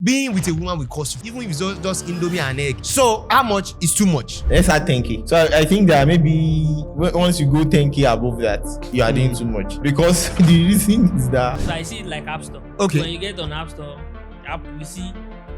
Being with a woman will cost you, even if it's just Indomie and egg. So how much is too much? Let's add 10K. So I think that maybe once you go 10K above that, you are doing too much. Because the reason is that... So I see it like App Store. Okay. When you get on App Store, you see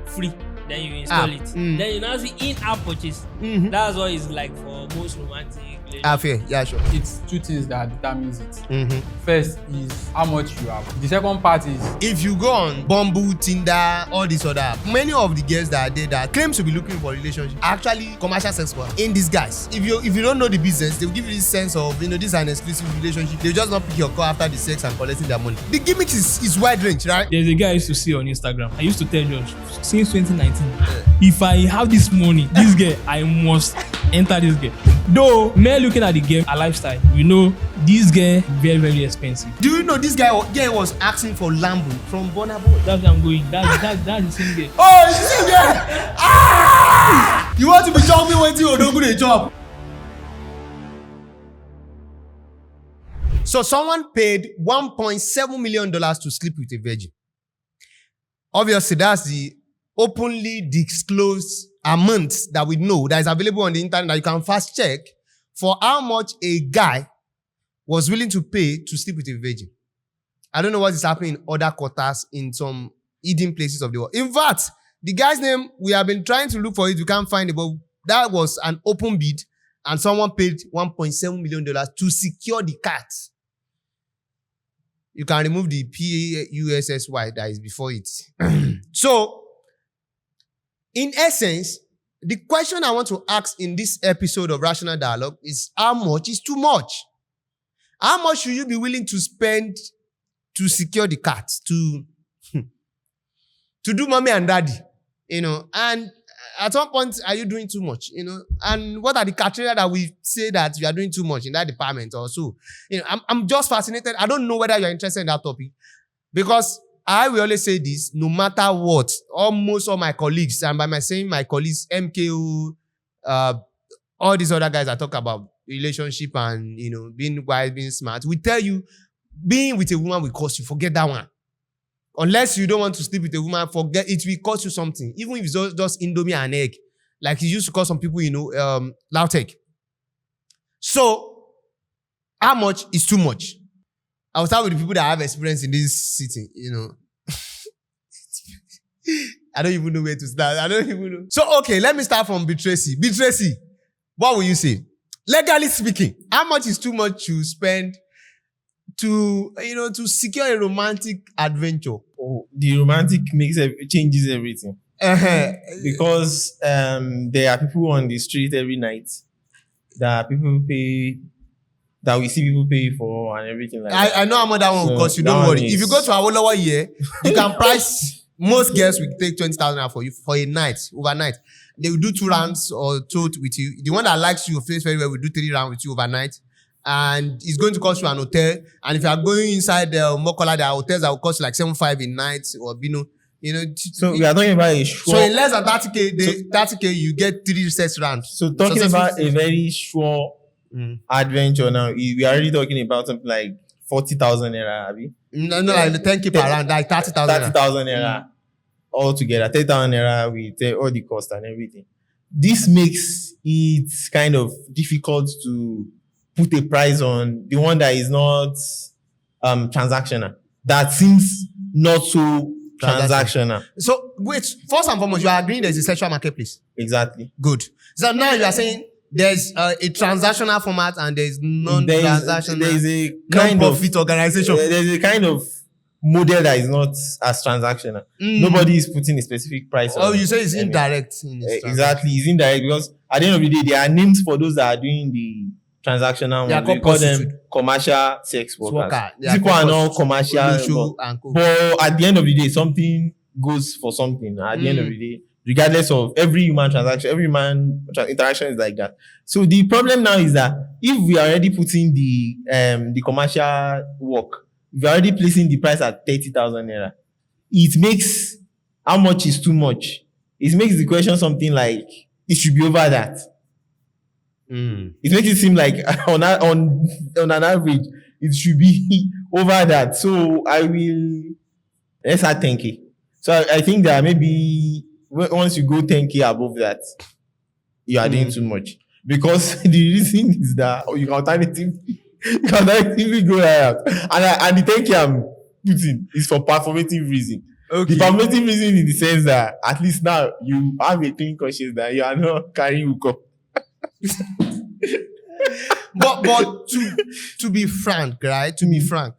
free. Then you install it. Then you now see in-app purchase. That's what it's like for most romantic relationships. Fair. Yeah, sure. It's two things that determines it. First is how much you have. The second part is If you go on Bumble, Tinder, all this other app, many of the girls that are there that claim to be looking for a relationship are actually commercial sex workers in disguise. If you don't know the business, they will give you this sense of, this is an exclusive relationship. They'll just not pick your call after the sex and collecting their money. The gimmick is wide range, right? There's a guy I used to see on Instagram. I used to tell Josh, since 2019, if I have this money, this girl, I must enter this girl. Though, men looking at the game, a lifestyle, this girl, very, very expensive. Do you know this guy was asking for Lambo from Burna Boy? That's where I'm going. That's the same girl. Oh, it's the same guy! Ah! You want to be jumping when you don't go to job? So someone paid $1.7 million to sleep with a virgin. Obviously, that's the openly disclosed amount that we know that is available on the internet that you can fast check for how much a guy was willing to pay to sleep with a virgin. I don't know what is happening in other quarters in some hidden places of the world. In fact, the guy's name, we have been trying to look for it, we can't find it, but that was an open bid and someone paid $1.7 million to secure the cat. You can remove the PAUSSY that is before it. So, in essence, the question I want to ask in this episode of Rational Dialogue is how much is too much? How much should you be willing to spend to secure the cat, to do mommy and daddy, and at what point are you doing too much, and what are the criteria that we say that you are doing too much in that department or so? I'm just fascinated. I don't know whether you're interested in that topic because I will always say this, no matter what, almost all my colleagues, and by my saying my colleagues, MKO, all these other guys I talk about relationship and, being wise, being smart, we tell you, being with a woman will cost you. Forget that one. Unless you don't want to sleep with a woman, forget it will cost you something. Even if it's just Indomie and egg. Like it used to cost some people, Lautech. So, how much is too much? I'll start with the people that have experience in this city, I don't even know where to start. I don't even know. So, okay, let me start from Betracy. Betracy, what will you say? Legally speaking, how much is too much to spend to secure a romantic adventure? Oh, the romantic changes everything. Because there are people on the street every night that we see people pay for and everything like that. I know how much that one will cost you. Don't worry. If you go to our lower year, you can price. Most girls will take 20,000 for you for a night, overnight. They will do 2 rounds or 2 with you. The one that likes your face very well will do 3 rounds with you overnight. And it's going to cost you an hotel. And if you are going inside the Mokola, there are hotels that will cost you like 7.5 a night or So we are talking about a sure. So in less than 30K, you get 3 sex rounds. So talking about a very sure adventure now, we are already talking about something like 40,000 naira, Abi. No, like the 10K per round, like 30,000. 30,000 naira all together. 30,000 naira with all the cost and everything. This makes it kind of difficult to put a price on the one that is not transactional. That seems not so transactional. So wait, first and foremost, you are agreeing there's a sexual marketplace. Exactly. Good. So now you are saying there's a transactional format and there's non-transactional. There's a kind of non-profit organization. There's a kind of model that is not as transactional. Nobody is putting a specific price on. Oh, you say it's indirect. Exactly, it's indirect because at the end of the day, there are names for those that are doing the transactional one. We call them commercial sex workers. People are not commercial, but at the end of the day, something goes for something. At the end of the day, regardless of every human transaction, every human interaction is like that. So the problem now is that if we are already putting the commercial work, we are already placing the price at 30,000 naira. It makes how much is too much. It makes the question something like it should be over that. It makes it seem like on an average it should be over that. So let's add 10K. So I think that maybe once you go 10K above that, you are doing too much. Because the reason is that you can alternatively go higher. And the 10K I'm putting is for performative reason. Okay. The performative reason in the sense that at least now you have a clean conscience that you are not carrying hook up. but to be frank, right? To be frank,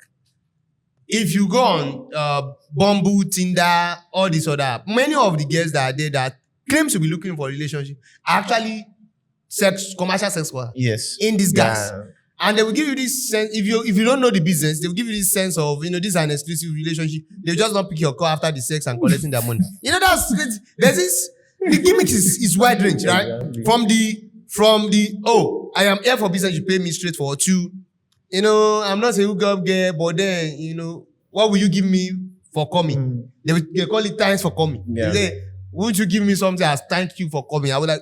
if you go on Bumble, Tinder, all this other, many of the girls that are there that claim to be looking for a relationship are actually commercial sex workers. Yes. In disguise. Yeah. And they will give you this sense, if you don't know the business, they will give you this sense of, this is an exclusive relationship. They'll just not pick your call after the sex and collecting their money. There's this, the gimmick is wide range, right? Exactly. From the, I am here for business, you pay me straight for 2. I'm not saying hookup girl, but then, what will you give me for coming? They call it thanks for coming. Yeah. They say, would you give me something as thank you for coming? I was like,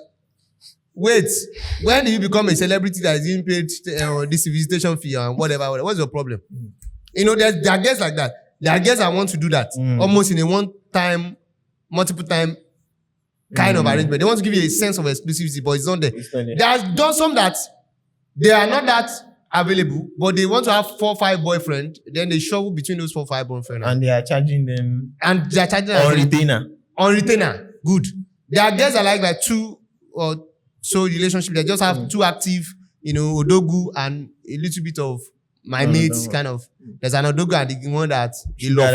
wait, when do you become a celebrity that is being paid this visitation fee and whatever? What's your problem? There are girls like that. There are girls that want to do that almost in a one-time, multiple-time kind of arrangement. They want to give you a sense of exclusivity, but it's not there. There are done some that they are not that available, but they want to have 4 or 5 boyfriends. Then they show between those 4 or 5 boyfriends. And they are charging them. And they are charging on retainer. On retainer. Good. There are girls that like 2 or so relationship. They just have 2 active, Odogu and a little bit of my mates kind of. There's an Odogu and the one that they love.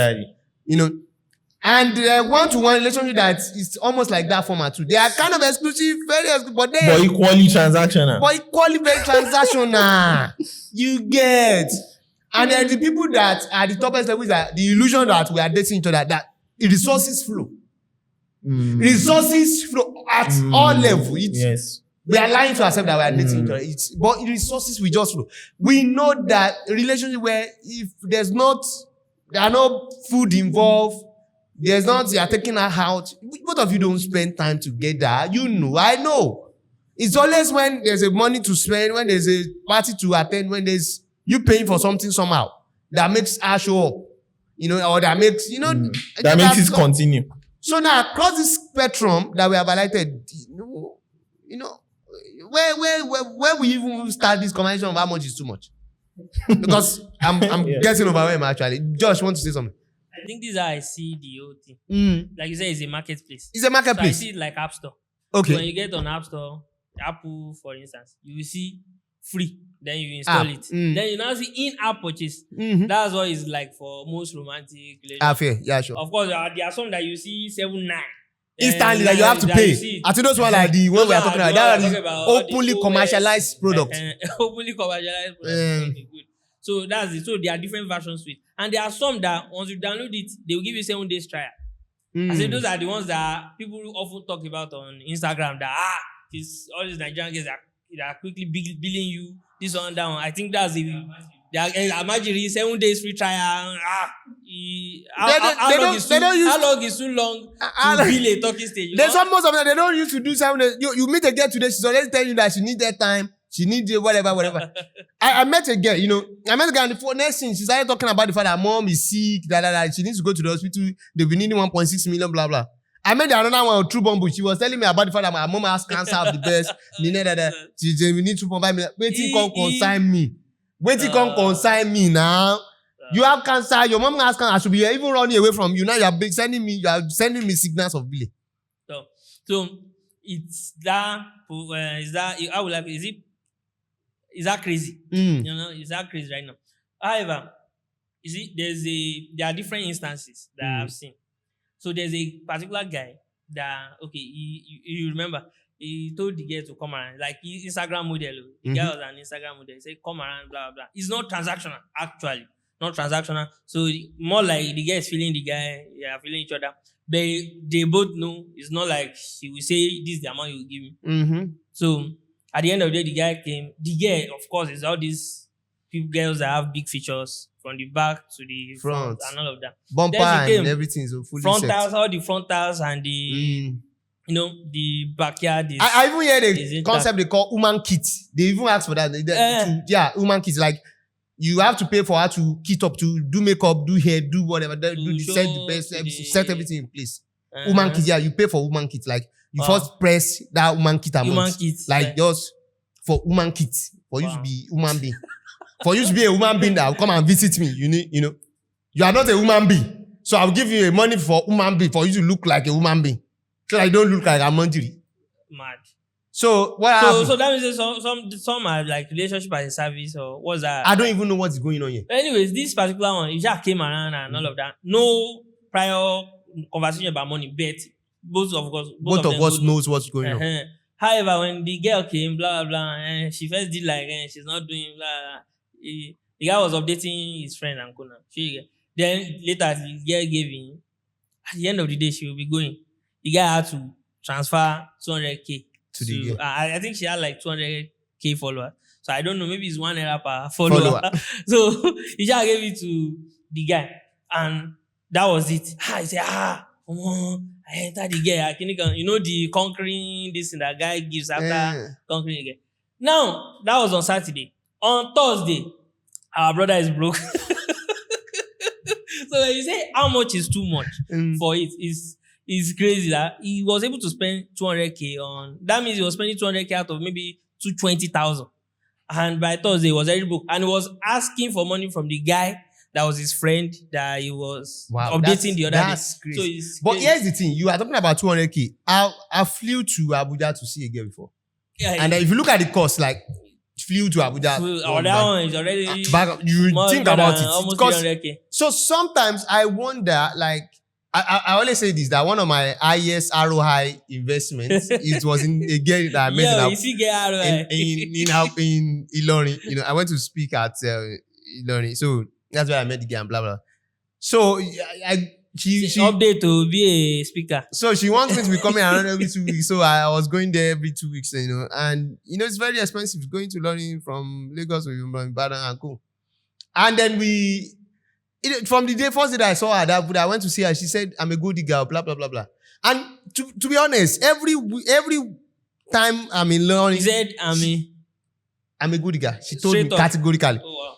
And one-to-one relationship that is almost like that format too. They are kind of exclusive, very exclusive, but equally transactional. But equally very transactional. You get. And then the people that are the topest level is that the illusion that we are dating each other, that resources flow. Resources flow at all levels. Yes. We are lying to ourselves that we are dating each other. But resources will just flow. We know that a relationship where if there are no food involved, there's not, you are taking her out. Both of you don't spend time together. I know. It's always when there's a money to spend, when there's a party to attend, when there's you paying for something somehow that makes her show up. Or that makes, that makes it continue. So now, across this spectrum that we have highlighted, where we even start this conversation of how much is too much? Because I'm getting overwhelmed actually. Josh, want to say something? I think this is how I see the whole thing. Like you said, it's a marketplace. It's a marketplace. So I see it like App Store. Okay. So when you get on App Store, Apple, for instance, you will see free. Then you install it. Then you now see in-app purchase. That's what it's like for most romantic relationships. Yeah, sure. Of course, there are some that you see 7-9. Instantly that you have to pay. I think those one like the one we are talking about. That is openly commercialized product. Openly commercialized product. Good. So that's it. So there are different versions to it. And there are some that once you download it, they will give you 7 days trial. I say those are the ones that people often talk about on Instagram that all these Nigerian guys are quickly billing you this one, that one. I think that's it. Imagine 7 days free trial. How long is too long to bill a talking stage? There's almost of them they don't used to do 7 days. You meet a girl today, she's already telling you that she needs that time. She needs whatever. I met a girl, I met a girl on the phone. Next thing, she started talking about the fact that mom is sick, she needs to go to the hospital. They'll be needing 1.6 million, blah, blah. I met another one, True Bumble. She was telling me about the fact that my mom has cancer of the breast. We need 2.5 million. Waiting can consign me. Waiting can consign me now. You have cancer, your mom has cancer. I should be even running away from you. Now you are sending me signals of billing. So it's that, is that crazy? Is that crazy right now? However, you see, there are different instances that I've seen. So there's a particular guy that, you remember, he told the girl to come around, like Instagram model. The guy was an Instagram model. He said, come around, blah, blah. It's not transactional, actually. Not transactional. So more like the guy is feeling the guy, feeling each other. But they both know it's not like she will say, this is the amount you will give me. So at the end of the day, the guy came. The girl, of course, is all these girls that have big features from the back to the front and all of that. Bumper and everything is fully frontals, all the frontals and the, the backyard is... I even hear the concept they call woman kit. They even ask for that. Woman kit. Like, You have to pay for her to kit up, to do makeup, do hair, do whatever, do the set the best, set everything in place. Woman kit, yeah, you pay for woman kit. Like you first press that woman kit amount. Woman kit, like just for woman kit, for you to be woman being. For you to be a woman being that will come and visit me, you know, you are not a woman being. So I'll give you a money for woman being for you to look like a woman being. So I don't look like a manjiri. Mad. So what happened? So that means some are like relationship as a service or what's that? I don't even know what's going on here. Anyways, this particular one, it just came around and all of that. No prior conversation about money, but both of us knows what's going on. However, when the girl came, blah blah blah, and she first did like she's not doing blah. Blah. The guy was updating his friend and Kona. Then later the girl gave him. At the end of the day, she will be going. The guy had to transfer 200k to the girl. I think she had like 200k followers. So I don't know, maybe it's 1 naira per follower. So he just gave it to the guy, and that was it. He said, I entered the guy. You know the conquering this and that guy gives after conquering again. Now that was on Saturday. On Thursday, our brother is broke. So when you say how much is too much for it, is crazy that he was able to spend 200k on. That means he was spending 200k out of maybe 220,000. And by Thursday, he was already broke. And he was asking for money from the guy that was his friend that he was updating the other day. That's crazy. So but here's the thing. You are talking about 200k. I flew to Abuja to see a girl before. Yeah, and if you look at the cost, like, flew to Abuja. So, that one is already you think about it. Almost 300k. So sometimes I wonder, like, I always say this, that one of my highest ROI investments, it was in a girl that I met in Ilorin. You know, I went to speak at Ilorin. So that's where I met the girl and blah, blah. So she update to be a speaker. So she wants me to be coming around every 2 weeks. So I was going there every 2 weeks, you know. And, you know, it's very expensive going to Ilorin from Lagos or Ibadan and cool. And then from the first day that I saw her, that I went to see her, she said, I'm a goody girl, blah, blah, blah, blah. And to be honest, every time I'm in Ilorin, she said, I'm a goody girl. She told me up. Categorically. Oh, wow.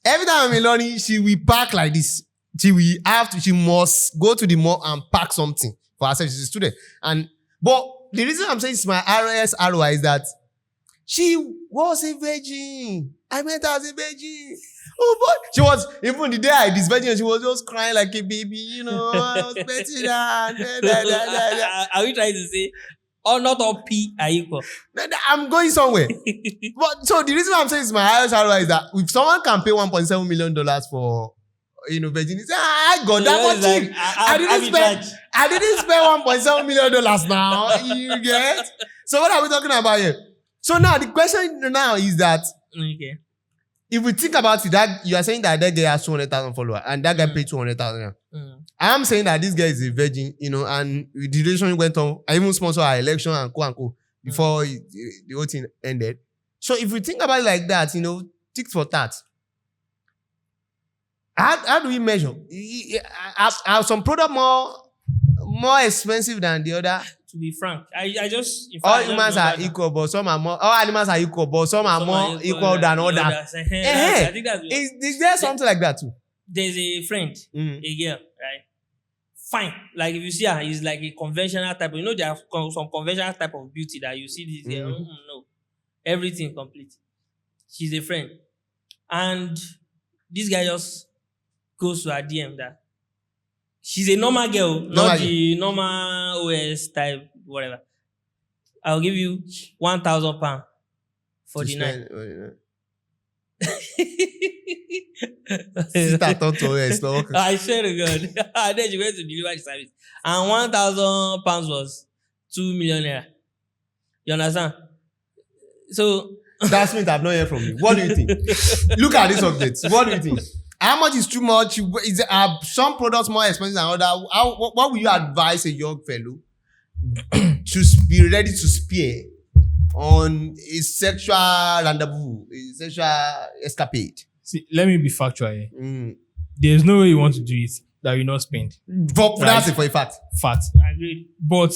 Every time I'm in Ilorin, she will pack like this. She must go to the mall and pack something for herself. She's a student. But the reason I'm saying it's my ROI is that she was a virgin. I met her as a virgin. Oh boy. She was, even the day I this virgin, she was just crying like a baby, you know. I was petting her. Are we trying to say, not all P are equal? I'm going somewhere. But so the reason I'm saying it's my highest ROI is that if someone can pay $1.7 million for, you know, virgin, I got that much cheap. I didn't spend $1.7 million now. You get? So what are we talking about here? So now the question now is that if we think about it, that you are saying that guy has 200,000 followers and that guy paid 200,000. I'm saying that this guy is a virgin, you know, and the relationship went on. I even sponsored our election and co before the whole thing ended. So if we think about it like that, you know, tick for that. How do we measure? Are some product more expensive than the other? To be frank, I just... All humans are equal, but some are more... All animals are equal, but some are more equal than others. I think that's... Is there something like that too? There's a friend, a girl, right? Fine. Like if you see her, it's like a conventional type of... You know, there are some conventional type of beauty that you see this girl. No. Everything complete. She's a friend. And this guy just goes to her DM that she's a normal girl, not the normal OS type, whatever. I'll give you £1,000 for the night. I swear to God. And then she went to deliver the service. And £1,000 was 2 million naira. You understand? So that's me. I've not heard from you. What do you think? Look at this update. What do you think? How much is too much? Is some products more expensive than others? What would you advise a young fellow to be ready to spare on a sexual rendezvous, a sexual escapade? See, let me be factual here. There's no way you want to do it that you not spend. But that's it for a fact. Fact. Agreed. But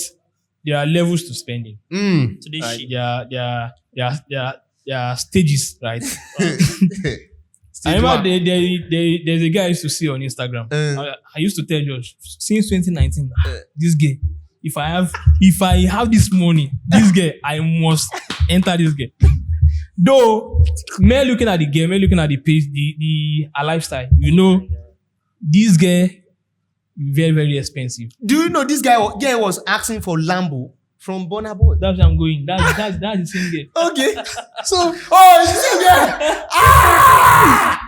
there are levels to spending. To this shit. There are stages, right? I remember there's a guy I used to see on Instagram. I used to tell Josh since 2019, this guy. If I have this money, this guy, I must enter this game. Though, men looking at the game, men looking at the page, the lifestyle, this guy very, very expensive. Do you know this guy was asking for Lambo from Burna Boy? That's where I'm going. That's the same guy. Okay. So, it's the same guy. Ah!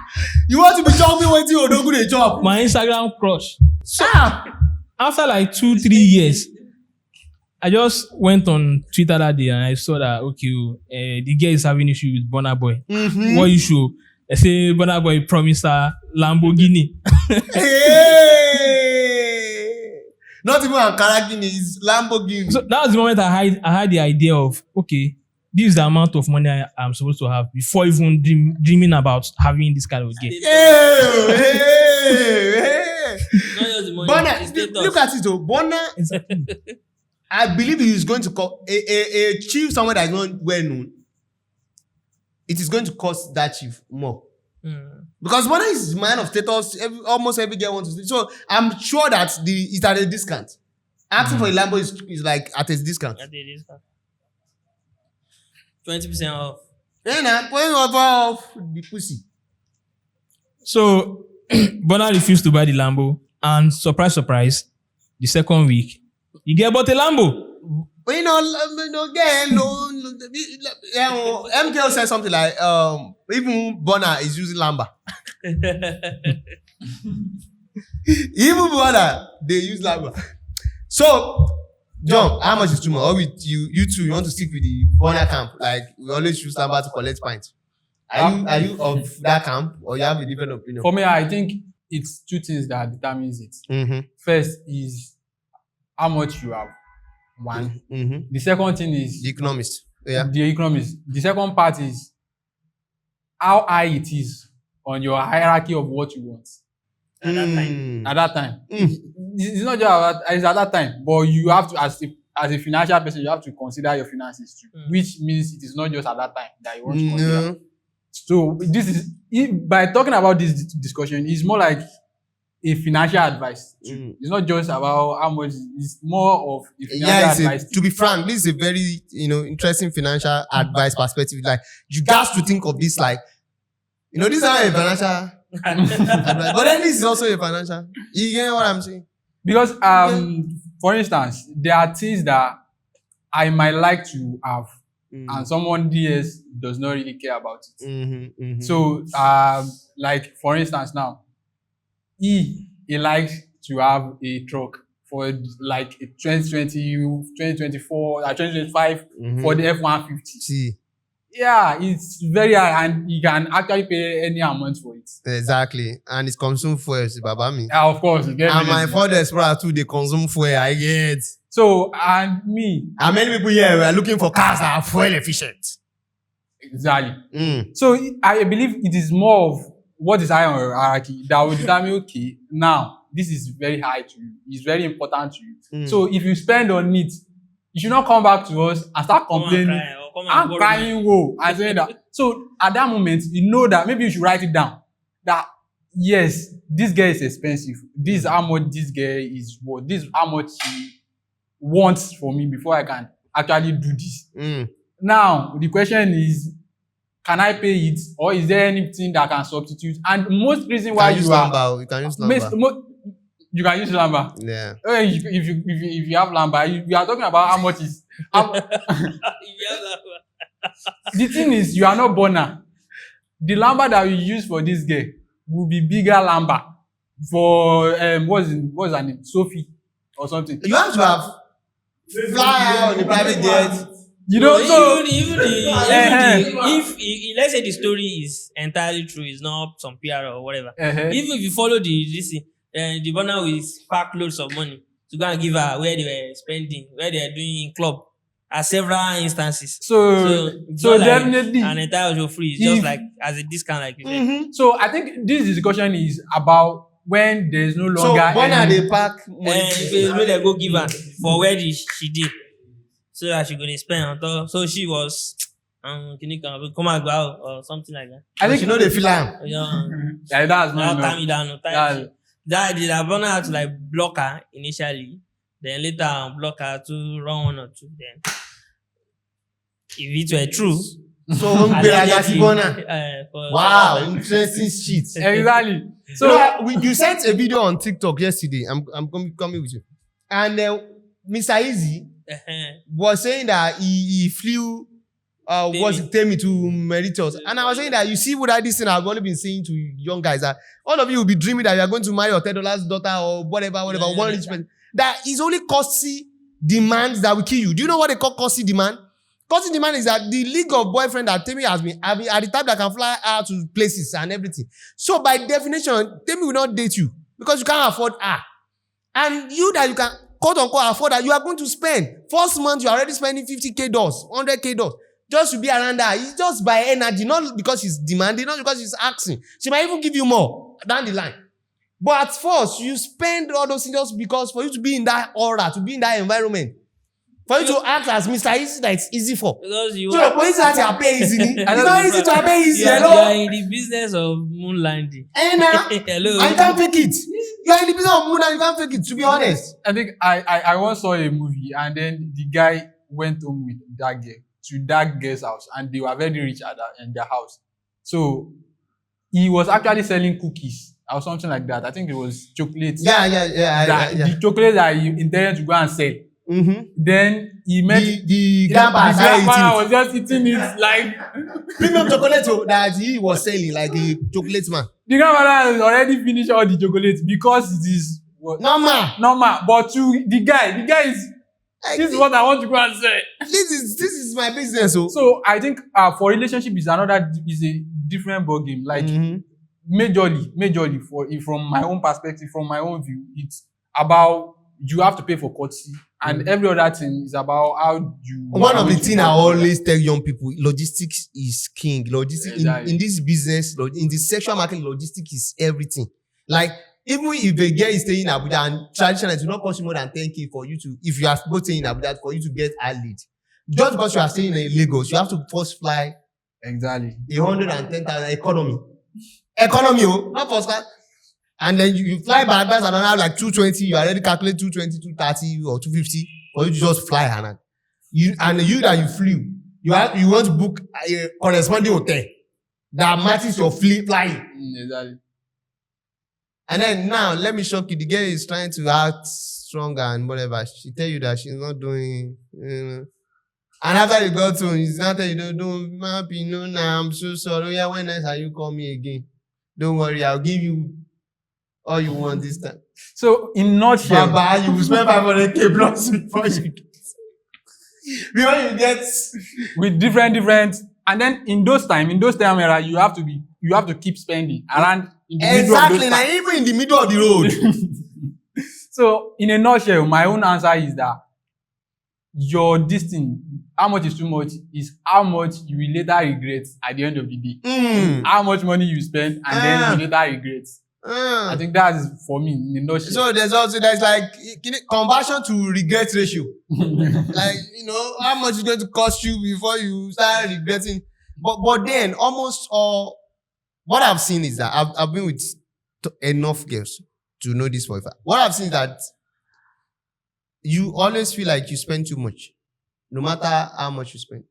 You want to be jumping when you don't go to job? My Instagram crush. So, after like 2-3 years, I just went on Twitter that day and I saw that, the guy is having issue with Burna Boy. Mm-hmm. What issue? I say Burna Boy promised her Lamborghini. Hey! Not even Ankara Guinea, it's Lamborghini. So that was the moment I had the idea of, this is the amount of money I'm supposed to have before even dreaming about having this kind of game. Hey! Not just the money, Burna, look at it though. Burna, I believe he is going to call a chief somewhere that is not well known. It is going to cost that chief more. Because Burna is a man of status. Almost every girl wants to see. So I'm sure that it's at a discount. Asking for a Lambo is like at a discount. At a discount. 20% off. Yeah, going off the pussy. So Burna refused to buy the Lambo, and surprise, the second week, he get bought a Lambo. MKO said something like, even Burna is using Lamba. Even Burna, they use Lamba. So, John, how much is too much? Or with you two, you want to stick with the Burna camp? Like, we always use Lamba to collect points. Are you of that camp, or you have a different opinion? For me, I think it's two things that determines it. Mm-hmm. First is how much you have. One. Mm-hmm. The second thing is the economist. Yeah. The economist. The second part is how high it is on your hierarchy of what you want. At that time. At that time. It's not just it's at that time, but you have to, as a financial person, you have to consider your finances too, which means it is not just at that time that you want to consider. So this is, by talking about this discussion, it's more like a financial advice. It's not just about how much, it's more of a financial advice. To be frank, this is a very interesting financial advice perspective. Like, you got to think of this like, this is not a financial advice, but then this is also a financial. You get what I'm saying? Because for instance, there are things that I might like to have, and someone else does not really care about it. So, like for instance, now he likes to have a truck for like 2020, 2024, 2025 for the F-150. See. Yeah, it's very high, and you can actually pay any amount for it. Exactly, and it's consume fuel, babami. Yeah, of course. You get and my Ford Explorer too, they consume fuel. I get. So, and me. And many people here were looking for cars that are fuel efficient. Exactly. So, I believe it is more of what is high on your hierarchy that will determine, okay, now, this is very high to you. It's very important to you. So, if you spend on it, you should not come back to us and start complaining. I'm crying, whoa, and saying that. So, at that moment, you know that maybe you should write it down. That, yes, this guy is expensive. This is how much this guy is worth. This is how much he wants for me before I can actually do this. Now, the question is, can I pay it, or is there anything that can substitute? And most reason why you can use Lamba. You can use Lamba. Yeah. If you have Lamba, you are talking about how much is. The thing is, you are not Burna. The Lamba that we use for this guy will be bigger Lamba for what's her name? Sophie or something. You have to have fly on the private jet. So if let's say the story is entirely true, it's not some PR or whatever. Even if you follow the Burna will pack loads of money to go and give her where they were spending, where they are doing in club at several instances. So definitely an entire show free. It's just like as a discount, like you said. So I think this discussion is about when there is no longer. So Burna they pack money. They go give her for where she did. So that she could spend on top. So she was Can you come and go out or something like that? I think you know they feel am. Yeah. yeah, that's Now not time enough. you down, Yeah. That did Abona had to like block her initially, then later block her to run 1 or 2. Then, if it were true, So Sibona. for- Wow, interesting shit. Exactly. So You sent a video on TikTok yesterday. I'm coming with you, and Mr. Easy was saying that he flew. Was it Temi to Meritus? And I was saying that you see what this thing I've only been saying to young guys that all of you will be dreaming that you are going to marry your $10 daughter or whatever, Yeah, one rich person. That is only costly demands that will kill you. Do you know what they call costly demand? Costly demand is that the league of boyfriend that Temi has been having at the time that can fly out to places and everything. So by definition, Temi will not date you because you can't afford her. And you that you can quote unquote afford that you are going to spend. First month, you're already spending $50K, $100K. Just to be around her. It's just by energy, not because she's demanding, not because she's asking. She might even give you more down the line. But at first, you spend all those things just because for you to be in that aura, to be in that environment. For you to act as Mr. Easy that it's easy for. Because you So the police that you pay easy. It's not easy to pay easy. you are Hello. in the business of moonlighting. And Hello. I can't fake it. You are in the business of moon and you can't fake it, to be honest. I think I once saw a movie and then the guy went home with that girl to that girl's house and they were very rich at that in their house. So he was actually selling cookies or something like that. I think it was chocolates. Yeah. The chocolate that he intended to go and sell. Mm-hmm. Then he met The grandpa the grandpa was just eating it like premium chocolate that he was selling, like the chocolate man. the grandmother has already finished all the chocolates because it is normal. But to the guy is this is what I want to go and say. This is my business. So I think for relationship is a different ball game. Like majorly from my own perspective, from my own view, it's about you have to pay for courtesy, and every other thing is about how you. One of the things I always tell young people: logistics is king. Logistics in this business, in the sexual market, logistics is everything. Like. Even if a girl is staying in Abuja and traditionally it will not cost you more than 10K for you to, if you are both staying in Abuja, for you to get a lead. Just because you are staying in Lagos, you have to first fly Exactly. 110,000 economy, not first class. And then you fly back, that's another like 220, you already calculate 220, 230 or 250 for you to just fly. And you flew, you want to book a corresponding hotel that matches your flying. Exactly. And then now, let me shock you. The girl is trying to act stronger and whatever. She tell you that she's not doing, And after you go to, it's not that you don't happy. No, now I'm so sorry. Yeah, when next are you call me again? Don't worry, I'll give you all you want this time. So in nutshell, Baba, you will spend 500K plus before you get with different, and then in those time era, you have to keep spending around. Exactly, now even in the middle of the road. So, in a nutshell, my own answer is that your distance, how much is too much, is how much you will later regret at the end of the day. How much money you spend and then you later regret. I think that is for me in a nutshell. So there's like conversion to regret ratio. Like, how much is going to cost you before you start regretting. But then almost all. What I've seen is that I've been with enough girls to know this for a fact. What I've seen is that you always feel like you spend too much, no matter how much you spend.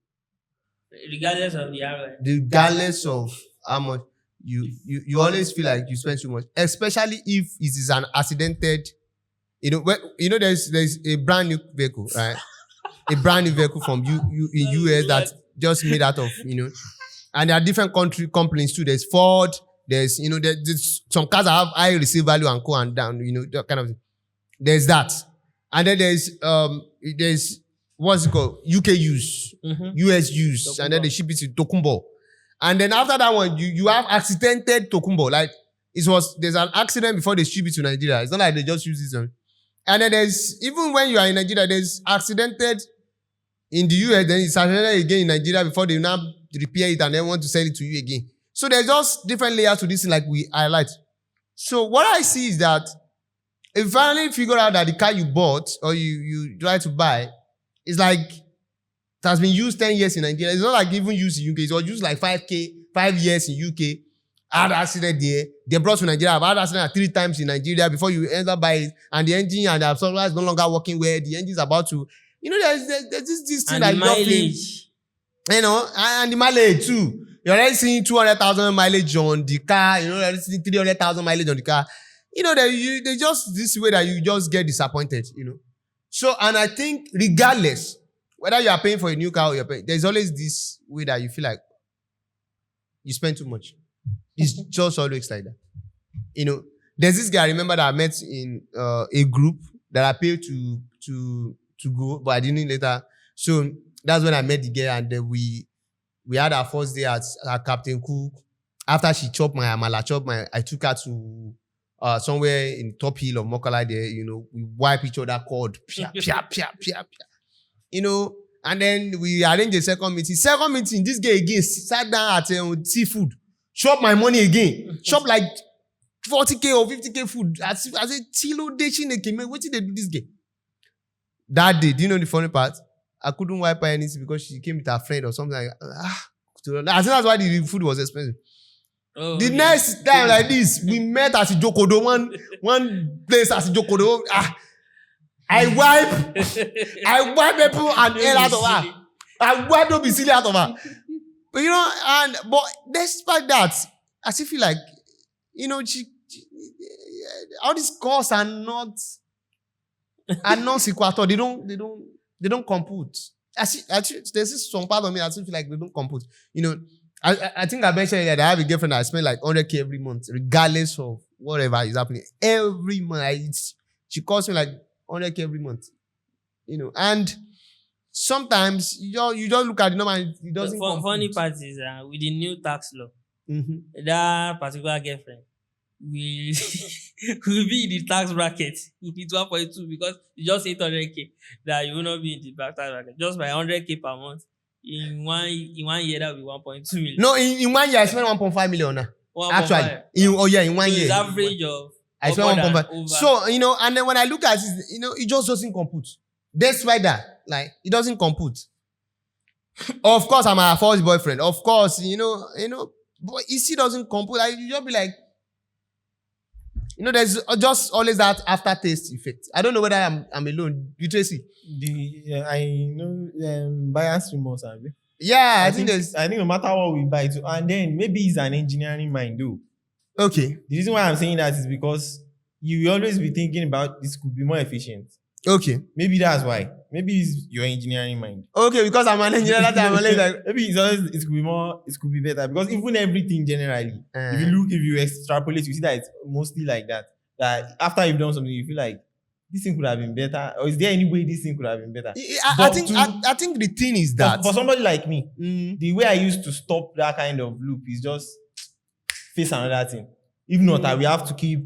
Regardless of the ROI. Regardless of how much you always feel like you spend too much, especially if it is an accidented. There's a brand new vehicle, right? A brand new vehicle from US that just made out of And there are different companies too. There's Ford. There's some cars that have high resale value and go and down. That kind of thing. There's that, and then there's what's it called? UK use, US use, and then they ship it to Tokumbo. And then after that one, you have accidented Tokumbo. Like there's an accident before they ship it to Nigeria. It's not like they just use this one. And then even when you are in Nigeria, there's accidented in the US. Then it's accidented again in Nigeria before they now repair it and then want to sell it to you again. So there's just different layers to this thing like we highlight. So what I see is that if you finally figure out that the car you bought or you try to buy is like It has been used 10 years in Nigeria. It's not like even used in UK. It was used like 5 years in UK. I had accident there. They brought to Nigeria. I've had accident 3 times in Nigeria before you end up by it. And the engine and the absorber is no longer working where the engine is about to. You know, there's this thing And that the you don't feel. mileage. You know, and the mileage too. You're already seeing 200,000 mileage on the car. You know, you're already seeing 300,000 mileage on the car. You know, they just this way that you just get disappointed, you know. So, and I think regardless, whether you are paying for a new car or you're paying, there's always this way that you feel like you spend too much. It's just always like that. You know, there's this guy I remember that I met in a group that I paid to go, but I didn't later. So that's when I met the girl, and then we had our first day at Captain Cook. After she chopped my amala, I took her to somewhere in top hill of Mokala there. You know, we wipe each other cord, pia, pia, pia, pia, pia. You know, and then we arranged a second meeting. Second meeting, this guy again sat down at seafood, chop my money again, chop like 40K or 50K food. I said, Tilo Dechineke, what did they do this guy? That day, do you know the funny part? I couldn't wipe her anything because she came with her friend or something like that. I think that's why the food was expensive. Oh, The next time like this, we met at Ijokodo, one place at Ijokodo. I wipe people and air out of her. I wipe don't be silly out of her. But you know, but despite that, I still feel like, you know, all these costs are not sequator. They don't compute. There's this some part of me I still feel like they don't compute. You know, I think I mentioned that I have a girlfriend that I spend like 100K every month, regardless of whatever is happening. Every month, she costs me like 100K every month. You know, and sometimes you just look at the number and it doesn't compute. Funny part is with the new tax law, that particular girlfriend will be in the tax bracket. Will be 12.2 because you just 800K that you will not be in the tax bracket just by 100K per month. In one year that will be 1.2 million. No, in 1 year I spent 1.5 million now. 1.5. Actually, in 1 So year. it's average of I spent more than 1.5. over. So, you know, and then when I look at it, you know, it just doesn't compute. Despite that, like, it doesn't compute. Of course, I'm a first boyfriend. Of course, you know, but it still doesn't compute. Like, you just be like, you know, there's just always that aftertaste effect. I don't know whether I'm alone. You Tracy? I know buyer's remorse, have you? Yeah, I think no matter what we buy, and then maybe it's an engineering mind, though. Okay. The reason why I'm saying that is because you will always be thinking about this could be more efficient. Okay. Maybe that's why. Maybe it's your engineering mind. Okay, because I'm an engineer, that time I'm like, maybe it could be better because even everything generally, if you extrapolate, you see that it's mostly like that. That after you've done something, you feel like this thing could have been better, or is there any way this thing could have been better? I think the thing is that for somebody like me, the way I used to stop that kind of loop is just face another thing. If not, I will have to keep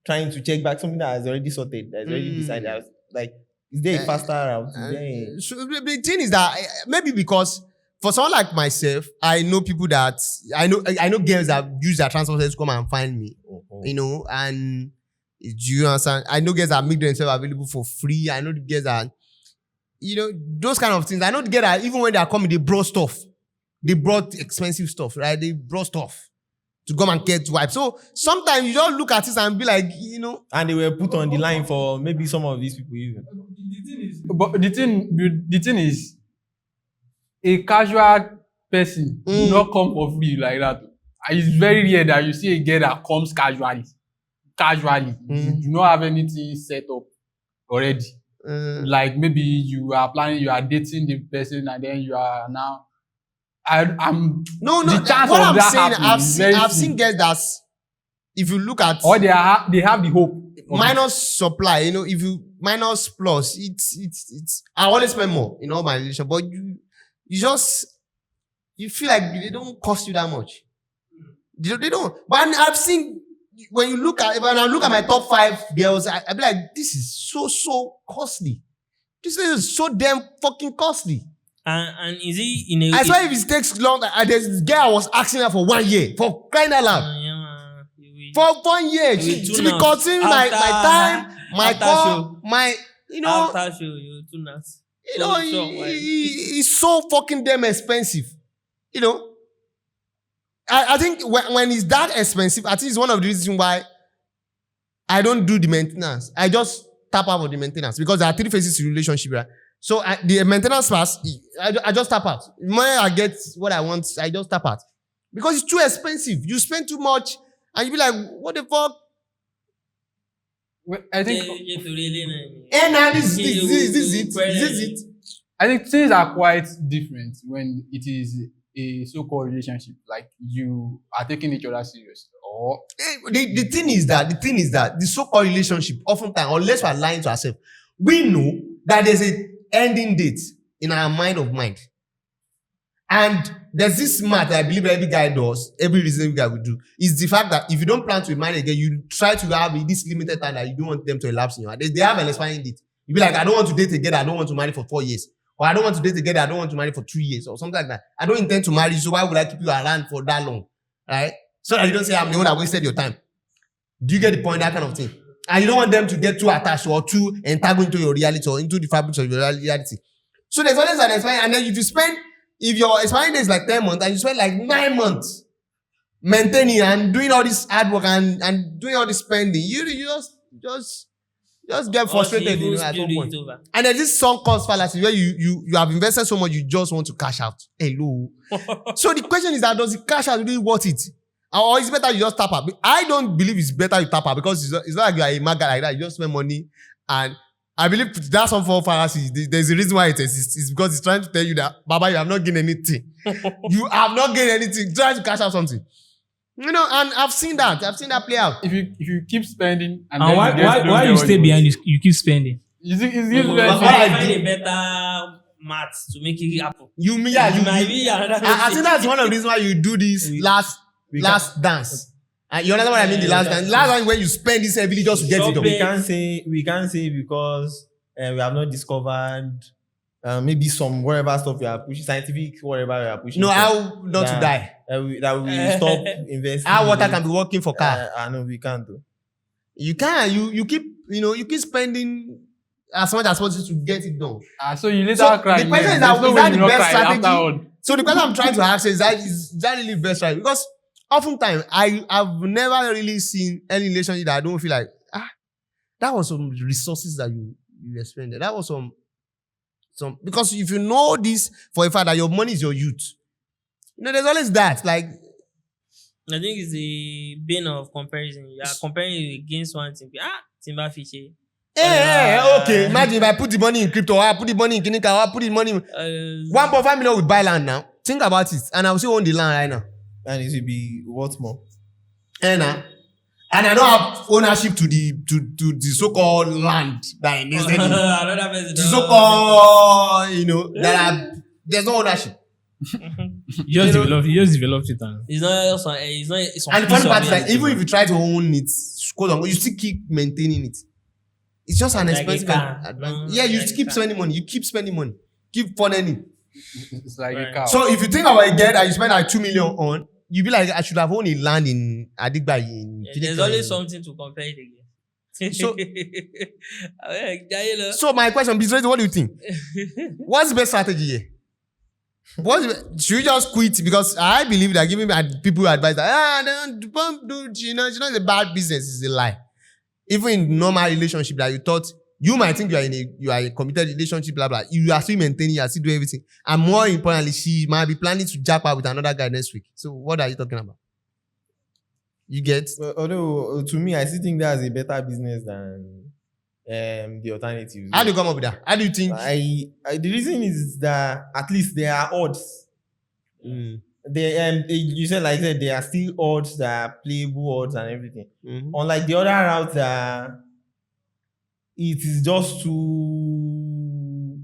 trying to check back something that has already sorted, that's already decided. Like, is there a faster route? So the thing is that maybe because for someone like myself, I know people that I know girls that use their transport to come and find me. You know, and do you understand? I know girls that make themselves available for free. I know the girls that, you know, those kind of things. I know the girls that even when they are coming, they brought stuff. They brought expensive stuff, right? They brought stuff to come and get wiped. So sometimes you just look at it and be like, you know. And they were put on the line for maybe some of these people even. But the thing is, a casual person will not come for free like that. And it's very rare that you see a girl that comes casually. You do not have anything set up already. Like maybe you are dating the person and then you are now. The chance what of I'm saying, I've seen girls that, if you look at, or they have the hope. Minus supply, you know, if you minus plus, it's I always spend more in all my relations, but you feel like they don't cost you that much. They don't. But I've seen when I look at my top 5 girls, I be like, this is so costly. This is so damn fucking costly. And is he in a? I swear if it takes long, there's this girl I was asking her for 1 year for crying out loud. For 1 year, to be cutting my time, my call, my, you know. After show, you too nuts. You know, it's so fucking damn expensive. You know, I think when it's that expensive, I think it's one of the reasons why I don't do the maintenance. I just tap out of the maintenance because there are 3 phases to the relationship, right? So the maintenance pass, I just tap out. When I get what I want, I just tap out. Because it's too expensive. You spend too much and you be like, what the fuck? Well, I think This is it. I think things are quite different when it is a so-called relationship. Like you are taking each other serious. Or the thing is that the so-called relationship, oftentimes, unless we're lying to ourselves, we know that there's a ending date in our mind. And there's this math that I believe every guy does, every reasonable guy will do, is the fact that if you don't plan to be married again, you try to have this limited time that you don't want them to elapse in your life. They have an expiring date. You be like, I don't want to date again, I don't want to marry for 4 years. Or I don't want to date again, I don't want to marry for 2 years, or something like that. I don't intend to marry you, so why would I keep you around for that long? Right? So that you don't say I'm the one that wasted your time. Do you get the point? That kind of thing. And you don't want them to get too attached or too entangled into your reality or into the fabrics of your reality. So there's always an expiring, and then if your expiring date is like 10 months and you spend like 9 months maintaining and doing all this hard work and doing all this spending, you just get frustrated, you know, at some point. And there's this sunk cost fallacy where you have invested so much, you just want to cash out. Hello. So the question is that, does the cash out really worth it? Or is it better you just tap out? I don't believe it's better you tap out because it's not like you are a mad guy like that. You just spend money. And I believe that's some form of fallacy. There's a reason why it exists. It's because it's trying to tell you that, Baba, you have not gained anything. You have not gained anything. Try to cash out something. You know, and I've seen that play out. if you keep spending and And why you stay behind this? You keep spending. Is it Find a better math to make it happen. You might be another. I think that's one of the reasons why you do this last dance. You understand what I mean? The last dance. Last dance where you spend this heavily just to get it done. We can't say because we have not discovered maybe some whatever stuff we are pushing, scientific whatever we are pushing. No, how not to die. That we stop investing. How water can be working for car. I know we can't do. You can. You keep spending as much as possible to get it done. So you later So cry. the question is that the best strategy? So the question I'm trying to ask is that really the best strategy? Because oftentimes I've never really seen any relationship that I don't feel like that was some resources that you expended. That was some because if you know this for a fact that your money is your youth, you know, there's always that. Like, I think it's the bane of comparison. You are comparing it against one thing. Timber fish. Okay. Imagine if I put the money in crypto, or I put the money in Kinika, or I put the money in 1.5 million will buy land now. Think about it, and I will still own the land right now. And it will be worth more. And I don't have ownership to the so-called land that in this the so-called, you know, there's no ownership. You just developed it. It's not. And the funny part is that even if you try to own it, you still keep maintaining it. It's just an expensive advantage. Yeah, you keep spending money. You keep spending money. Keep funding it. It's like a cow. So if you think about it, that you spend like 2 million on, you be like, I should have owned a land in Adigba. There's always something to compare it again. So my question, Bizrezi, what do you think? What's the best strategy here? Should you just quit? Because I believe that giving people advice that don't do, you know, it's not a bad business, it's a lie. Even in normal relationship that you thought you might think you are in a committed relationship, blah blah. You are still maintaining, you are still doing everything. And more importantly, she might be planning to jump out with another guy next week. So what are you talking about? You get? Although to me, I still think that's a better business than the alternatives. How do you come up with that? How do you think? The reason is that at least there are odds. You said like that there are still odds that are playable odds and everything. Mm-hmm. Unlike the other routes that it is just too.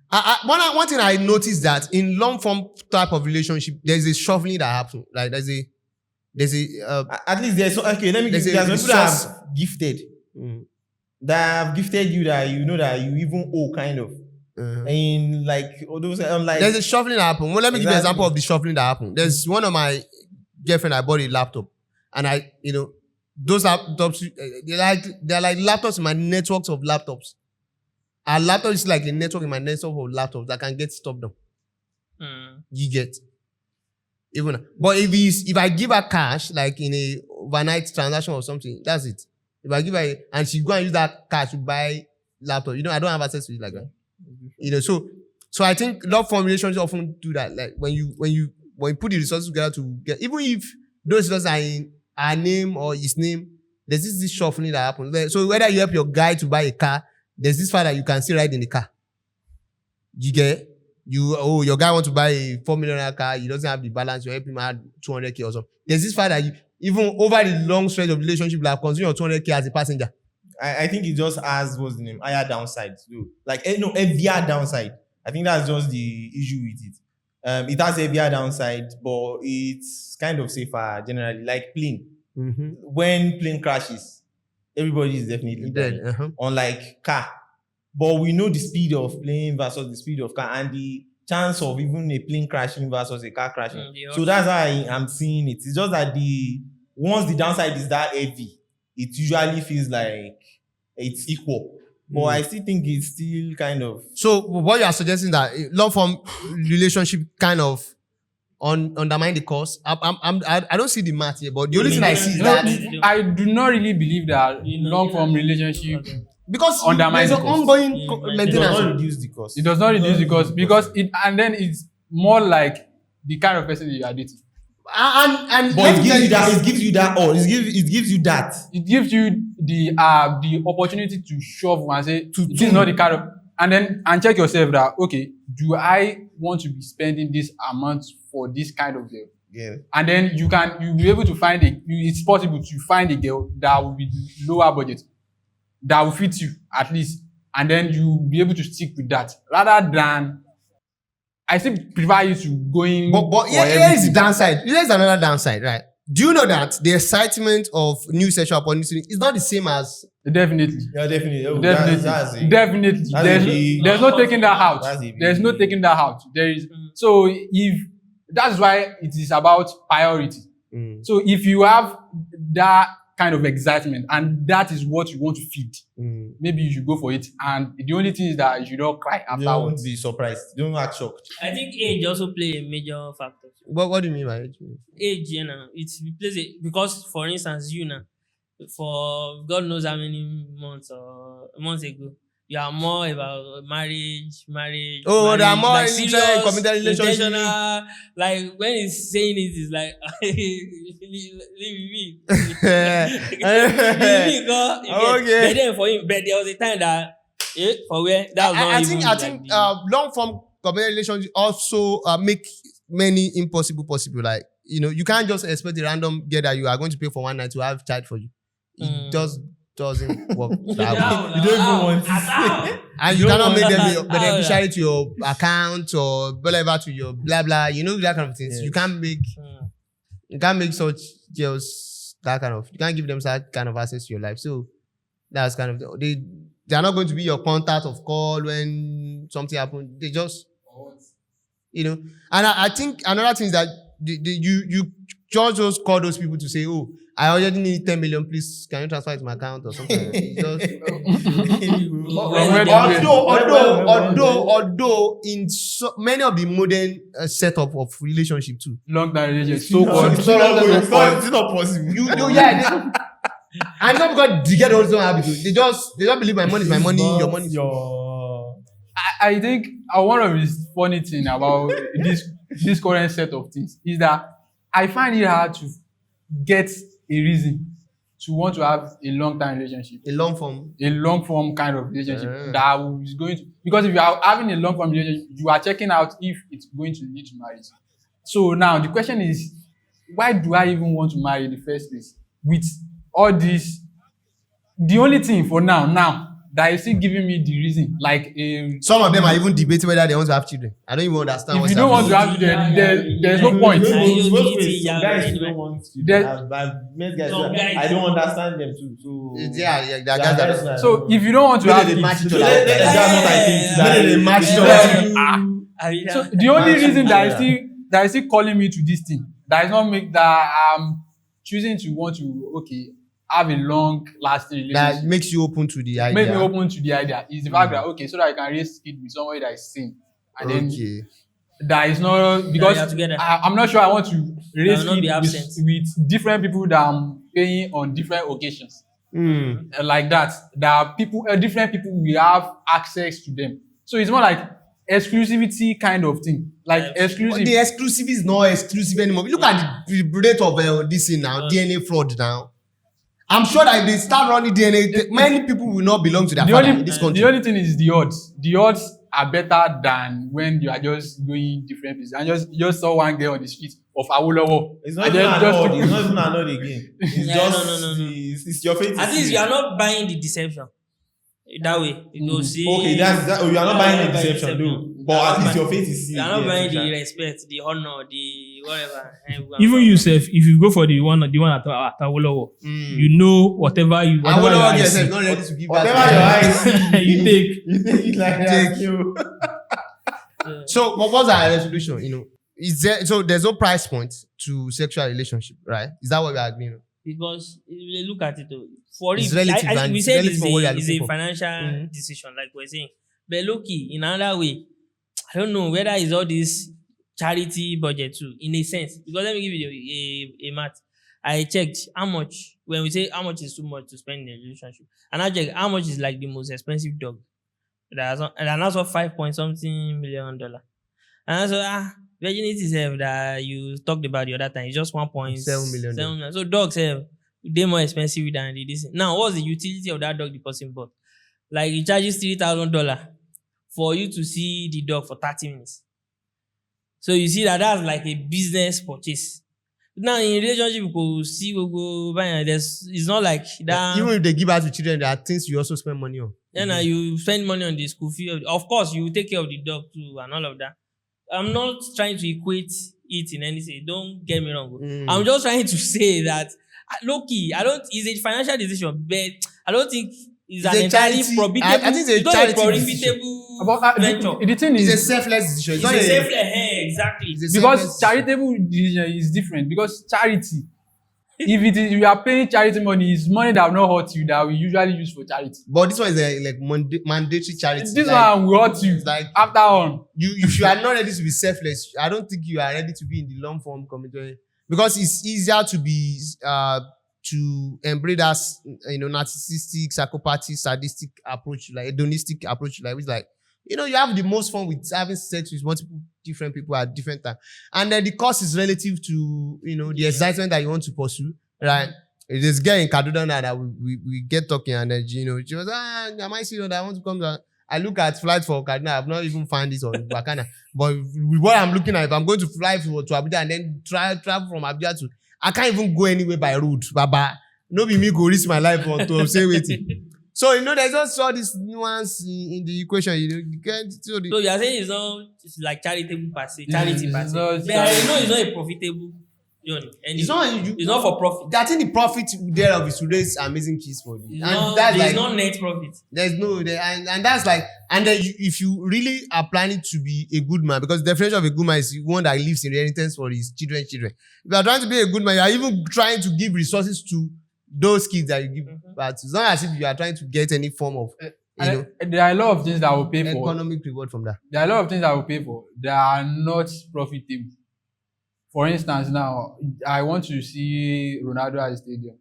One thing I noticed that in long form type of relationship, there's a shuffling that happens. Like there's a at least there's okay. Let me give you some people that have gifted. That have gifted you that you know that you even owe kind of. In like all those like there's a shuffling that happened. Well, let me give you an example of the shuffling that happened. There's one of my girlfriend, I bought a laptop, and those laptops they're like laptops in my networks of laptops. A laptop is like a network in my network of laptops that can get stopped down. You get. Even, but if I give her cash, like in a overnight transaction or something, that's it. If I give her and she go and use that cash to buy laptop, I don't have access to it like that. So I think love from relationships often do that. Like when you put the resources together to get, even if those resources are in her name or his name, there's this shuffling that happens. So whether you help your guy to buy a car, there's this fact that you can still ride in the car. You get. Your guy wants to buy a 4 million car, he doesn't have the balance, you help him add 200k or something. There's this fact that even over the long stretch of relationship, like consume your 200k as a passenger. I think it just has, what's the name, higher downside too. Like, no, heavier downside. I think that's just the issue with it. It has a heavier downside, but it's kind of safer generally. Like plane. Mm-hmm. When plane crashes, everybody is definitely dead. Unlike car. But we know the speed of plane versus the speed of car and the chance of even a plane crashing versus a car crashing. So that's how I'm seeing it. It's just that once the downside is that heavy, it usually feels like it's equal. But I still think it's still kind of... So what you are suggesting that long-form relationship kind of undermine the cost? I don't see the math here, but the only thing I see is that... I do not really believe that long-form relationship... Because there's an ongoing maintenance. It does not reduce the cost. It does not reduce the cost because it's more like the kind of person that you are dating. But it gives you that. It gives you the opportunity to shove and say, this is not the kind of, and check yourself that, okay, do I want to be spending this amount for this kind of girl? Yeah. And then you'll be able to it's possible to find a girl that will be lower budget, that will fit you at least, and then you'll be able to stick with that rather than I still prefer you to going. But here is the downside. Here's another downside, right? Do you know that the excitement of new sexual opportunity is not the same as definitely? Yeah, definitely. Oh, definitely. There's no taking that out. There's no taking that out. There is. So that's why it is about priority. So if you have that kind of excitement and that is what you want to feed, maybe you should go for it. And the only thing is that you should not cry afterwards. Don't be surprised. Don't act shocked. I think age also play a major factor. What do you mean by age? Age, it plays because, for instance, for God knows how many months ago, you are more about marriage. Oh, they are more like serious, committed relationship. Like when he's saying it, it's like leave me. Okay. But then for him, but there was a time that for where that was I think long form committed relationship also make many impossible possible. Like you can't just expect a random girl that you are going to pay for one night to have child for you. It just doesn't work that way. You don't even want to. And you cannot make them beneficiary to your account or whatever to your blah blah. That kind of things. Yes. You can't make such girls that kind of. You can't give them that kind of access to your life. So that's kind of they are not going to be your contact of call when something happens. They just and I think another thing is that you just call those people to say, oh, I already need 10 million, please can you transfer it to my account or something? Although in many of the modern setup of relationship too. Long-term relationship. It's not possible. And not because the girl also have it. They just believe my money is my money, your money is your. I think one of the funny thing about this current set of things is that I find it hard to get a reason to want to have a long-term relationship. A long-form kind of relationship that is going to... Because if you are having a long-form relationship, you are checking out if it's going to lead to marriage. So now the question is, why do I even want to marry in the first place? With all this, the only thing for now, that is still giving me the reason. Like some of them are even debating whether they want to have children. I don't even understand. If you don't want to have children, there's no point. Guys don't want to. I don't understand them too. So yeah. So if you don't want to have kids, that's what I think. So the only reason that is still calling me to this thing, that is not make that I'm choosing to want to have a long-lasting relationship. That makes you open to the idea. Make me open to the idea. Is the fact that okay, so that I can raise kid with somebody that is sane, and then that is not because I'm not sure I want to raise kids with different people that I'm paying on different occasions. Like that. There are people, different people will have access to them. So it's more like exclusivity kind of thing. Like exclusive. The exclusive is not exclusive anymore. Look at the rate of this thing now, DNA fraud now. I'm sure that if they start running DNA, many people will not belong to their father in this country. The only thing is the odds. The odds are better than when you are just going different places. And just saw one girl on the street of Awolowo. It's not even an odd. It's not even an odd again. It's just it's your faith. At least you are not buying the deception. That way, you go see. Okay, that's you are not buying the deception, though. But at least your faith is. You are not buying the respect, the honor, the whatever. Even yourself, if you go for the one at Awolowo, you know whatever you. Awolowo yourself not ready to give whatever your eyes see, you take. You take it like that. You. So, what's our resolution? You know, is there so there's no price point to sexual relationship, right? Is that what we are agreeing on? Because if you look at it, for it's it, relative, I we said it's a for. financial decision, like we're saying. But low-key, in another way, I don't know whether it's all this charity budget too, in a sense. Because let me give you a math. I checked how much, when we say how much is too much to spend in a relationship, and I checked how much is like the most expensive dog. And that's what $5.something million. And I said, virginity self that you talked about the other time is just $1.7 million. So dogs have they more expensive than this. Now, what's the utility of that dog the person bought? Like it charges $3,000 for you to see the dog for 30 minutes. So you see that's like a business purchase. Now in relationship, we go buy. It's not like that. Even if they give out to children, there are things you also spend money on. Now you spend money on the school fee. Of course, you take care of the dog too and all of that. I'm not trying to equate it in anything. Don't get me wrong. I'm just trying to say that low-key, it's a financial decision, but I don't think it's an entirely profitable. I think it's a charity venture. The thing is, it's a selfless decision. It's a selfless, exactly. Because charitable decision is different. Because charity, if you are paying charity money, it's money that will not hurt you that we usually use for charity. But this one is like mandatory charity. This one will hurt you. Like after on, if you are not ready to be selfless, I don't think you are ready to be in the long form commitment, because it's easier to be to embrace that narcissistic, psychopathic, sadistic approach, like hedonistic approach, like which like you have the most fun with having sex with multiple different people at different times, and then the cost is relative to the excitement that you want to pursue, right? There's a girl in Kaduna now that we get talking, and then she was am I serious? I want to come down. I look at flight for Kaduna. I've not even found this on Wakana, but with what I'm looking at, if I'm going to fly to Abuja and then travel from Abuja to, I can't even go anywhere by road. Baba, no be me go risk my life to say waiting. So there's just all this nuance in the equation. So you are saying it's like charitable per se, charity per se. But it's not a profitable journey. It's not for profit. I think the profit thereof is to raise amazing kids for you. There's no net profit. There's no, and that's like, and then if you really are planning to be a good man, because the definition of a good man is one that lives in inheritance for his children. If you are trying to be a good man, you are even trying to give resources to those kids that you give. But it's not as if you are trying to get any form of, there are a lot of things that will pay for economic reward from that. There are a lot of things that will pay for that are not profitable. For instance, now I want to see Ronaldo at the stadium.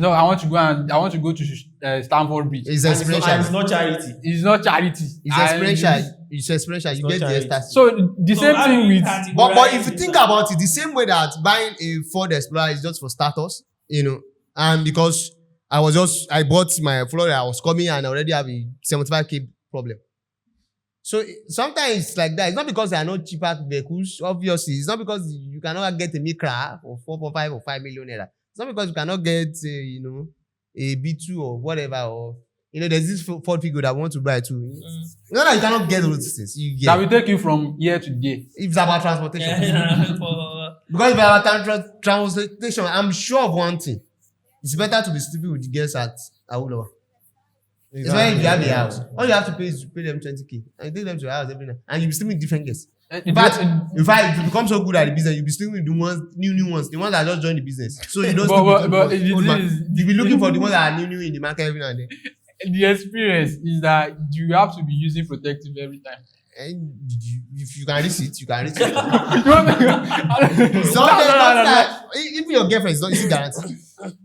I want to go to Stamford Bridge. It's experiential. It's not charity. It's not charity. It's experiential. It's experiential. You get the extra. So the same thing with. But if you think about it, the same way that buying a Ford Explorer is just for status, and because I bought my Florida, I was coming and I already have a 75K problem. So sometimes it's like that. It's not because there are not cheaper vehicles, obviously. It's not because you cannot get a Micra for 4.5 or 5 million naira. It's not because you cannot get, a B2 or whatever, or, there's this Ford Figo that I want to buy too. It's not that you cannot get those things. That will take you from year to day. If it's about transportation. Because if it's about transportation, I'm sure of one thing. It's better to be sleeping with the girls at Awolowo. It's when you have a house. All you have to pay is to pay them 20K. And you take them to your house every night. And you'll be sleeping with different girls. In fact, if you become so good at the business, you'll be sticking with the ones, new ones, the ones that just joined the business. So you don't you'll be looking for the ones that are new in the market every now and then. The experience is that you have to be using protective every time. And if you can reach it, you can reach it. Even your girlfriend is not easy guarantee.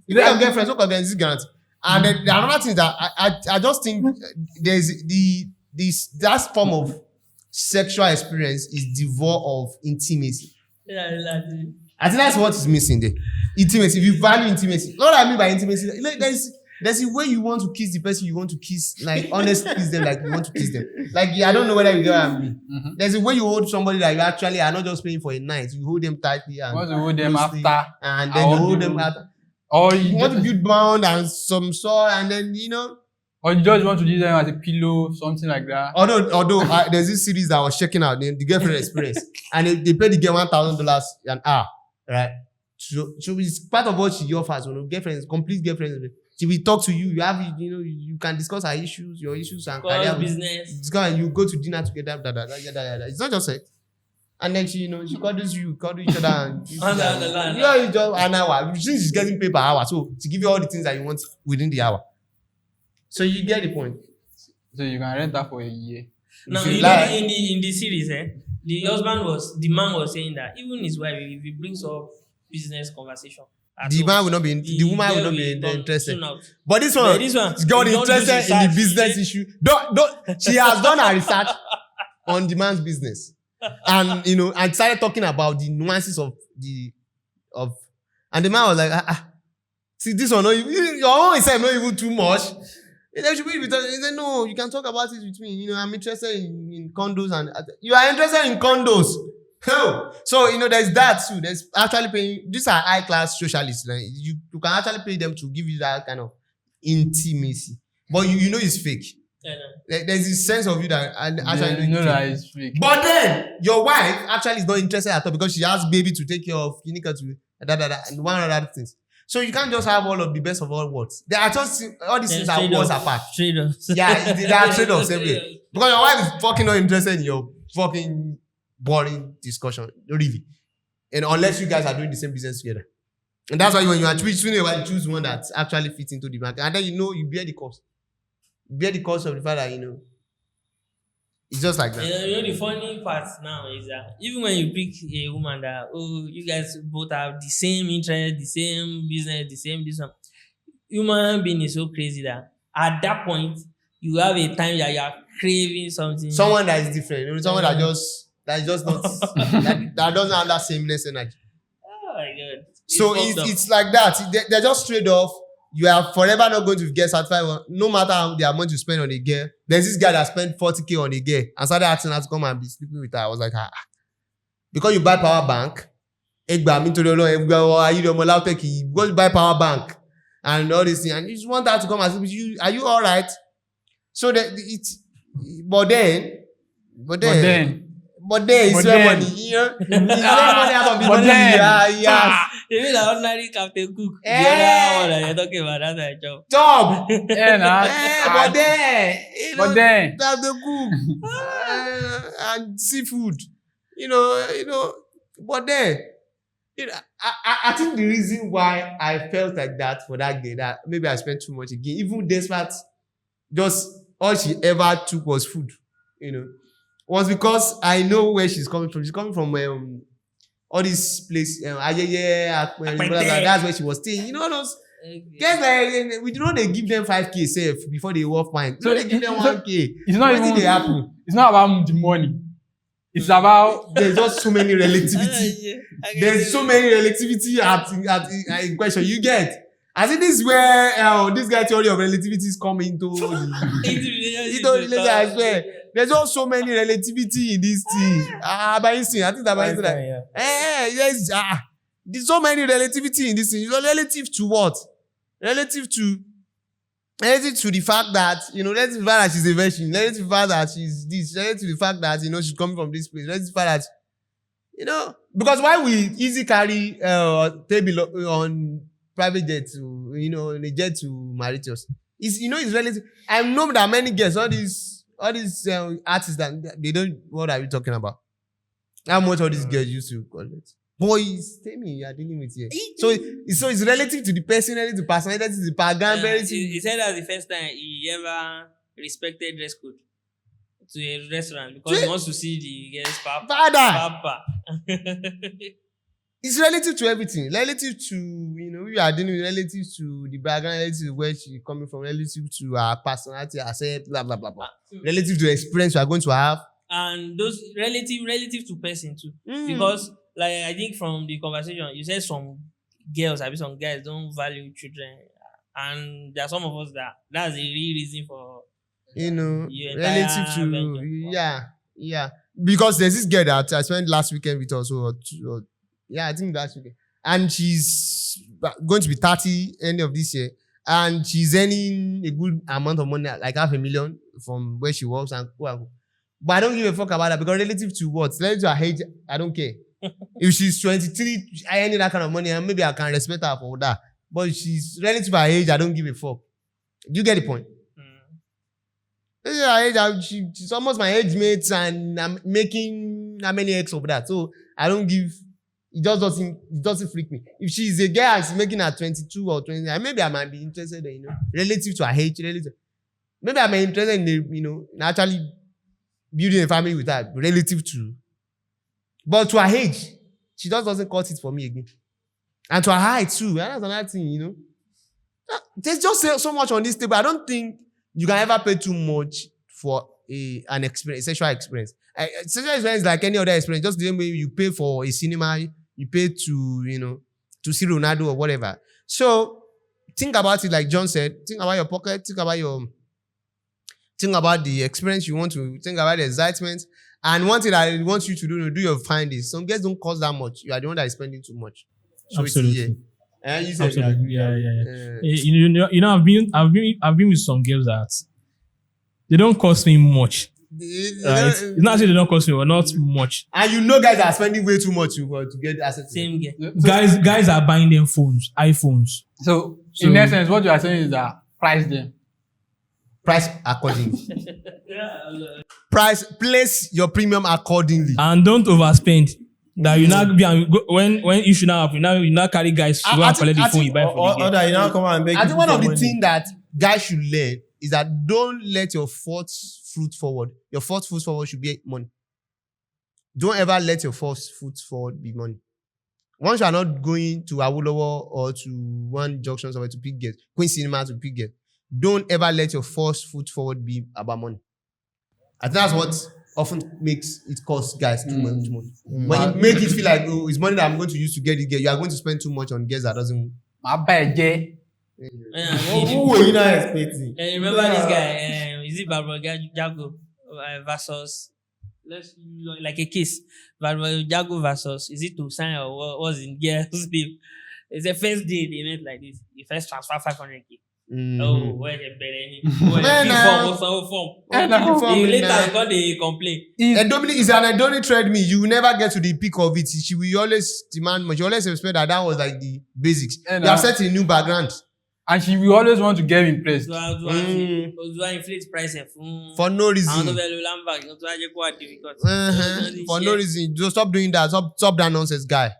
Even your girlfriend is not easy guarantee. And then the another thing is that I just think there's that form of sexual experience is devoid of intimacy. I think that's what is missing there. Intimacy. If you value intimacy, what I mean by intimacy, like there's a way you want to kiss the person you want to kiss, like honestly kiss them, like you want to kiss them. Like I don't know whether you get what I mean. Mm-hmm. There's a way you hold somebody that you actually are not just paying for a night. You hold them tightly and you hold them after, and then you hold them after. Or you want to build bond and some sort, and then or you just want to use them as a pillow, something like that. Although there's this series that I was checking out, the Girlfriend Experience, and they paid the girl $1,000 an hour, right? So it's part of what she offers. Girlfriend, complete girlfriend. She will talk to you. You have, you can discuss her issues, your issues, and career business. You go to dinner together. It's not just sex. And then she cuddles you, cuddle each other, and you just an hour. She's getting paid per hour, so she give you all the things that you want within the hour. So you get the point. So you can rent that for a year. Now in the series, the man was saying that even his wife, if he brings up business conversation, the woman will not be interested. But this one got interested in the business issue. She has done her research on the man's business. And and started talking about the nuances of and the man was like, see, this one, your own self not even too much. He said, no, you can talk about it with me. I'm interested in condos, and you are interested in condos. So there's that too. There's actually paying. These are high class socialists. Like, you can actually pay them to give you that kind of intimacy, but it's fake. There's this sense of you that actually that is fake. But then your wife actually is not interested at all because she has baby to take care of, clinical to and one other things. So you can't just have all of the best of all worlds. There are just all these things are worlds apart. Trade-offs. Yeah, there are trade-offs everywhere. Because your wife is fucking not interested in your fucking boring discussion, really. And unless you guys are doing the same business together. And that's why when you are choosing, you choose one that actually fits into the market. And then you bear the cost. You bear the cost of the fact that, it's just like that. The funny part now is that even when you pick a woman that, you guys both have the same interest, the same business, the same this one, human being is so crazy that at that point, you have a time that you are craving something. Someone that is different. Someone that is just not, that doesn't have that sameness energy. Oh my God. So it's like that. They're just straight off. You are forever not going to get satisfied no matter how the amount you spend on a girl. There's this guy that spent 40K on a girl and started asking her to come and be sleeping with her. I was like, because you buy power bank, because you buy power bank and all this thing, and you just want her to come and sleep with you. Are you all right? So but then it's where money, it's where money out of the money. Yeah. You mean the ordinary Captain Cook? The other one that you're talking about, that's my job. But then, Captain Cook and seafood, But then, I think the reason why I felt like that for that girl, that maybe I spent too much again, even despite just all she ever took was food, was because I know where she's coming from. She's coming from all these places, that's where she was staying. Those guys like they give them 5K safe before they walk fine. So they give them 1K. It's not even. It's not about the money. It's about there's just so many relativity. There's so many relativity at in question. You get. I think this is where this guy theory of relativity is coming into. I swear. There's just so many relativity in this thing. By instinct, I think that by instinct. Yes. There's so many relativity in this thing. Relative to what? Relative to the fact that, relative to the fact that she's a virgin, relative to the fact that she's this, relative to the fact that, she's coming from this place, relative to the fact that, because why we easy carry table on private jet to, the jet to Mauritius, it's relative. I know that many girls, all these artists that they don't, what are we talking about? How much all these girls used to collect? Boys, tell me, you are dealing with here. So it's relative to the personality, to personality, to the background. He said that's the first time he ever respected dress code to a restaurant because he wants to see the girls papa. It's relative to everything. Relative to, we are dealing with relative to the background, relative to where she's coming from, relative to her personality, herself, blah, blah, blah, blah. Relative to the experience we are going to have. And those relative to person too. Because, like, I think from the conversation, you said some girls, some guys don't value children. And there are some of us that's the real reason for, relative to, yeah. Because there's this girl that I spent last weekend with us, I think last weekend. And she's going to be 30 end of this year. And she's earning a good amount of money, like $500,000 from where she works and go. But I don't give a fuck about that because relative to what? Relative to her age, I don't care. If she's 23, I earn that kind of money, and maybe I can respect her for that. But if she's relative to her age, I don't give a fuck. Do you get the point? She's almost my age mate, and I'm making how many X of that. So I don't give. It doesn't freak me. If she's a girl and she's making her 22 or 20, maybe I might be interested in, relative to her age, maybe I'm interested in, actually building a family with her, relative to. But to her age, she just doesn't cut it for me again. And to her height too, that's another thing, There's just so much on this table. I don't think you can ever pay too much for an experience, a sexual experience. Sexual experience is like any other experience. Just the same way you pay for a cinema, you pay to, to see Ronaldo or whatever. So think about it like John said. Think about your pocket. Think about the experience you want to. Think about the excitement. And one thing I want you to do your findings. Some girls don't cost that much. You are the one that is spending too much. So absolutely. You said absolutely. Yeah. I've been with some girls that they don't cost me much. Right? It's not as if they don't cost me, but not much. And guys are spending way too much to get access. Same girl. Guys are buying them phones, iPhones. So in essence, what you are saying is that price them. Price accordingly. Place your premium accordingly. And don't overspend. That you now when issue now happen, you now carry guys to go and collect the phone you buy for the girl. That you now come and beg. I think one of the things that guys should learn is that don't let your first foot forward. Your first foot forward should be money. Don't ever let your first foot forward be money. Once you are not going to Awolowo or to one junction somewhere to pick girls, Queen Cinema to pick girls, don't ever let your first foot forward be about money. I think that's what often makes it cost guys too much money. When you make it feel like it's money that I'm going to use to get the girl, you are going to spend too much on girls that doesn't. Who were you not expecting? Remember this guy? Is it Barbara Jago versus? Let's like a case. Barbara Jago versus. Is it to sign or what was in girl's name? It's the first day they met like this. The first transfer 500K. Oh, where they later got the complaint. Dominic is an Adoni trade me. You never get to the peak of it. She will always demand much. You always expect that was like the basics. You have set a new background. And she will always want to get impressed. Inflate price for no reason. For no reason. Just stop doing that. Stop that nonsense, guy.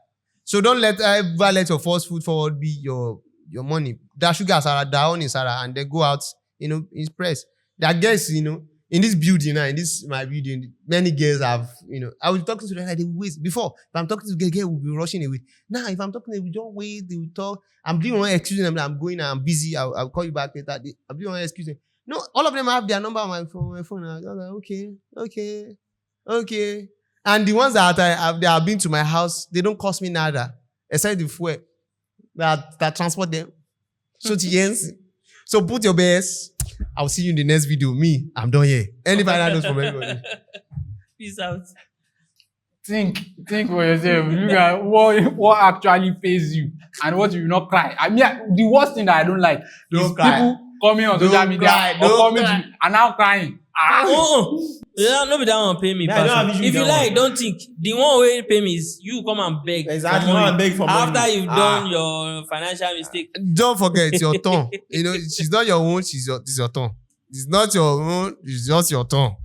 So don't ever let your first foot forward be your money. That sugar Sarah, that honey Sarah, and they go out, impressed. There are girls, in this building now, in this my building, many girls have, I was talking to them like they wait. Before, if I'm talking to a girl, will be rushing away. Now, if I'm talking to them, we don't wait, they will talk. I'm doing one excuse them that I'm going, I'm busy, I'll call you back later. I'm doing one excuse them. No, all of them have their number on my phone. I was like, okay. And the ones that they have been to my house, they don't cost me nada, except the fuel that transport them. So so put your best. I'll see you in the next video. Me, I'm done here. Any final notes from everybody? Peace out. Think for yourself. Look at what actually pays you and what you will not cry. I mean, the worst thing that I don't like is people coming on social media or coming to and now crying. No be that one pay me. If you like, don't think. The one way pay me is you come and beg. Exactly. Come and beg for money. After you've done your financial mistake. Don't forget, it's your turn. She's not your own, it's your turn. It's not your own, it's just your turn.